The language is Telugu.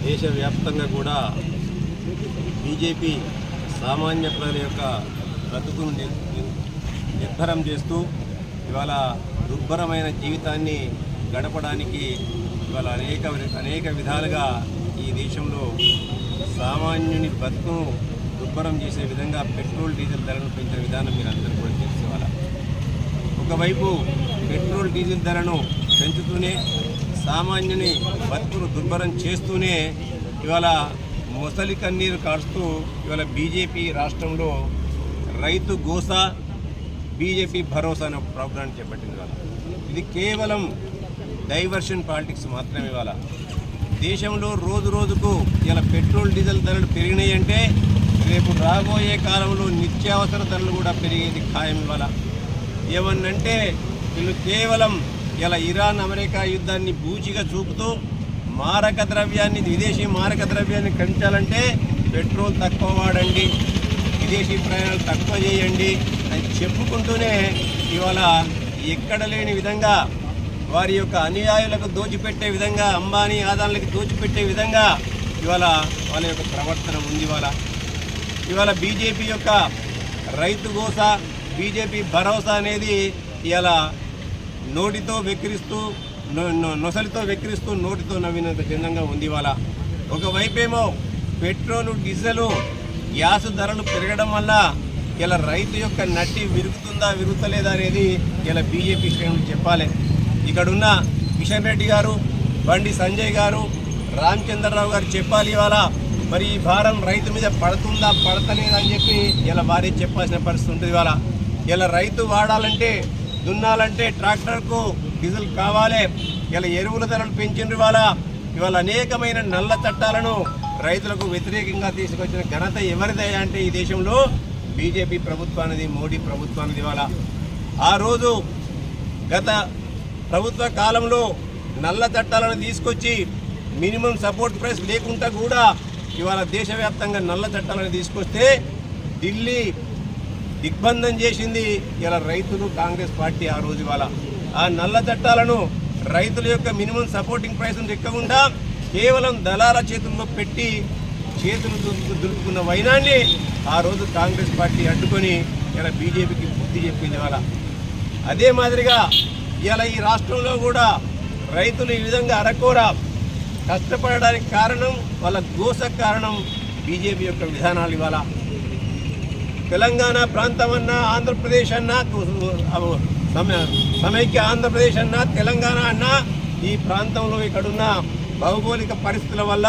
దేశవ్యాప్తంగా కూడా బీజేపీ సామాన్య ప్రజల యొక్క బ్రతుకును నిర్భరం చేస్తూ ఇవాళ దుర్భరమైన జీవితాన్ని గడపడానికి ఇవాళ అనేక విధాలుగా ఈ దేశంలో సామాన్యుని బ్రతుకును దుర్భరం చేసే విధంగా పెట్రోల్ డీజిల్ ధరను పెంచిన విధానం మీరు అందరూ కూడా తెలుసుకోవాలి. ఒకవైపు పెట్రోల్ డీజిల్ ధరను పెంచుతూనే సామాన్యుని బతుకును దుర్భరం చేస్తూనే ఇవాళ మొసలి కన్నీరు కాడుస్తూ ఇవాళ బీజేపీ రాష్ట్రంలో రైతు గోస బీజేపీ భరోసా అనే ప్రోగ్రాం చేపట్టింది. ఇవాళ ఇది కేవలం డైవర్షన్ పాలిటిక్స్ మాత్రమే. ఇవాళ దేశంలో రోజు రోజుకు ఇలా పెట్రోల్ డీజిల్ ధరలు పెరిగినాయంటే రేపు రాబోయే కాలంలో నిత్యావసర ధరలు కూడా పెరిగేది ఖాయం. ఇవాళ ఏమన్నంటే వీళ్ళు కేవలం ఇలా ఇరాన్ అమెరికా యుద్ధాన్ని బూచిగా చూపుతూ విదేశీ మారక ద్రవ్యాన్ని పెంచాలంటే పెట్రోల్ తక్కువ వాడండి, విదేశీ ప్రయాణాలు తక్కువ చేయండి అని చెప్పుకుంటూనే ఇవాళ ఎక్కడ లేని విధంగా వారి యొక్క అనుయాయులకు దోచిపెట్టే విధంగా, అంబానీ ఆదాయాలకు దోచిపెట్టే విధంగా ఇవాళ వాళ్ళ యొక్క ప్రవర్తన ఉంది. ఇవాళ బీజేపీ యొక్క రైతు గోస, బీజేపీ భరోసా అనేది ఇవాళ నోటితో వెక్కిరిస్తూ నొసలితో వెక్కిరిస్తూ నోటితో నవ్వినంత చిన్నంగా ఉంది. ఇవాళ ఒకవైపేమో పెట్రోలు డీజిలు గ్యాస్ ధరలు పెరగడం వల్ల ఇలా రైతు యొక్క నట్టి విరుగుతలేదా అనేది ఇలా బీజేపీ శ్రేణులు చెప్పాలి. ఇక్కడున్న కిషన్ రెడ్డి గారు, బండి సంజయ్ గారు, రామచంద్రరావు గారు చెప్పాలి. ఇవాళ మరి ఈ భారం రైతు మీద పడుతుందా పడతలేదా అని చెప్పి ఇలా వారే చెప్పాల్సిన పరిస్థితి ఉంటుంది. ఇలా రైతు వాడాలంటే దున్నాలంటే ట్రాక్టర్కు డీజిల్ కావాలి. ఇలా ఎరువుల ధరలు పెంచిండ్రు. ఇవాళ అనేకమైన నల్ల చట్టాలను రైతులకు వ్యతిరేకంగా తీసుకొచ్చిన ఘనత ఎవరిదే అంటే ఈ దేశంలో బీజేపీ ప్రభుత్వానిది, మోడీ ప్రభుత్వానిది. ఆ రోజు గత ప్రభుత్వ కాలంలో నల్ల చట్టాలను తీసుకొచ్చి మినిమం సపోర్ట్ ప్రైస్ లేకుండా కూడా ఇవాళ దేశవ్యాప్తంగా నల్ల చట్టాలను తీసుకొస్తే ఢిల్లీ దిగ్బంధం చేసింది ఇలా రైతులు, కాంగ్రెస్ పార్టీ. ఆ రోజు ఆ నల్ల చట్టాలను రైతుల యొక్క మినిమం సపోర్టింగ్ ప్రైస్ను ఎక్కకుండా కేవలం దళాల చేతుల్లో పెట్టి చేతులు దులుపుకున్న వైనాన్ని ఆ రోజు కాంగ్రెస్ పార్టీ అడ్డుకొని ఇలా బీజేపీకి బుద్ధి చెప్పింది. అదే మాదిరిగా ఇలా ఈ రాష్ట్రంలో కూడా రైతులు ఈ విధంగా అరకోర కష్టపడడానికి కారణం, వాళ్ళ గోసకు కారణం బీజేపీ యొక్క విధానాలు. ఇవాళ తెలంగాణ ప్రాంతం అన్నా, ఆంధ్రప్రదేశ్ అన్నా, సమైక్య ఆంధ్రప్రదేశ్ అన్నా, తెలంగాణ అన్నా ఈ ప్రాంతంలో ఇక్కడున్న భౌగోళిక పరిస్థితుల వల్ల